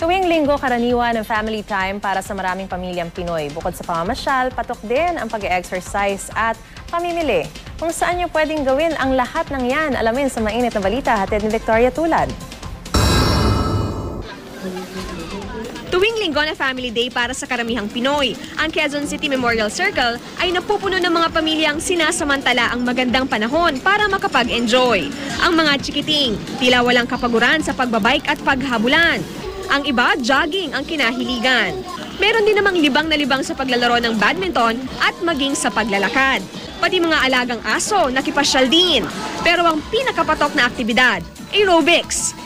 Tuwing linggo, karaniwan ng family time para sa maraming pamilyang Pinoy. Bukod sa pamamasyal, patok din ang pag-exercise at pamimili. Kung saan nyo pwedeng gawin ang lahat ng yan, alamin sa mainit na balita, hatid ni Victoria Tulad. Tuwing linggo na family day para sa karamihang Pinoy, ang Quezon City Memorial Circle ay napupuno ng mga pamilyang sinasamantala ang magandang panahon para makapag-enjoy. Ang mga chikiting, tila walang kapaguran sa pagbabike at paghabulan. Ang iba, jogging ang kinahiligan. Meron din namang libang na libang sa paglalaro ng badminton at maging sa paglalakad. Pati mga alagang aso nakipasyal din. Pero ang pinakapatok na aktibidad, aerobics.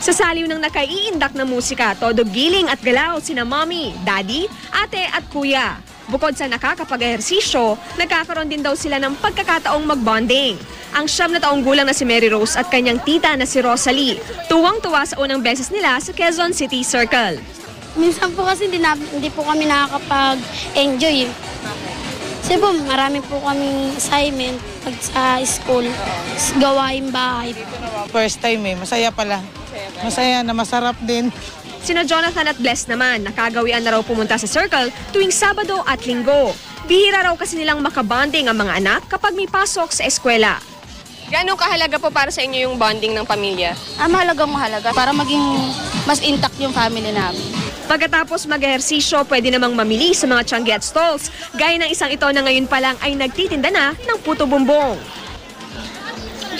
Sa saliw ng nakaiindak na musika, todo giling at galaw sina mommy, daddy, ate at kuya. Bukod sa nakakapag-ehersisyo, nagkakaroon din daw sila ng pagkakataong mag-bonding. Ang 9 na taong gulang na si Mary Rose at kanyang tita na si Rosalie, tuwang-tuwa sa unang beses nila sa Quezon City Circle. Minsan po kasi hindi po kami nakakapag-enjoy. Kasi po marami po kaming assignment pag sa school, gawain bahay. First time masaya pala. Masaya na masarap din. Sina Jonathan at Bless naman, nakagawian na raw pumunta sa Circle tuwing Sabado at Linggo. Bihira raw kasi nilang makabonding ang mga anak kapag may pasok sa eskwela. Gano'ng kahalaga po para sa inyo yung bonding ng pamilya? Mahalaga para maging mas intact yung family namin. Pagkatapos mag-ehersisyo, pwede namang mamili sa mga tiangge at stalls, gaya ng isang ito na ngayon pa lang ay nagtitinda na ng puto bumbong.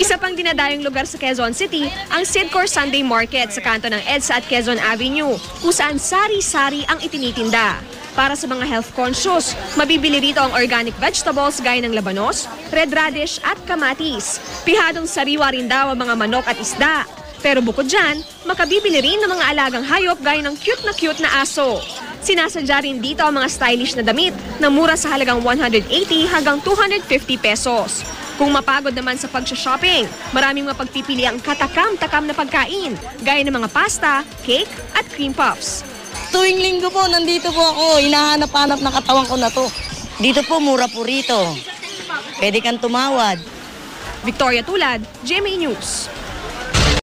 Isa pang dinadayong lugar sa Quezon City, ang Sidcor Sunday Market sa kanto ng EDSA at Quezon Avenue, kung saan sari-sari ang itinitinda. Para sa mga health conscious, mabibili rito ang organic vegetables gaya ng labanos, red radish at kamatis. Pihadong sariwa rin daw ang mga manok at isda. Pero bukod dyan, makabibili rin ng mga alagang hayop gaya ng cute na aso. Sinasadya rin dito ang mga stylish na damit na mura sa halagang 180 hanggang 250 pesos. Kung mapagod naman sa pag-shopping, maraming mapagpipili ang katakam-takam na pagkain, gaya ng mga pasta, cake at cream puffs. Tuwing linggo po, nandito po ako. Hinahanap-hanap na katawan ko na to. Dito po, mura po rito. Pwede kang tumawad. Victoria Tulad, GMA News.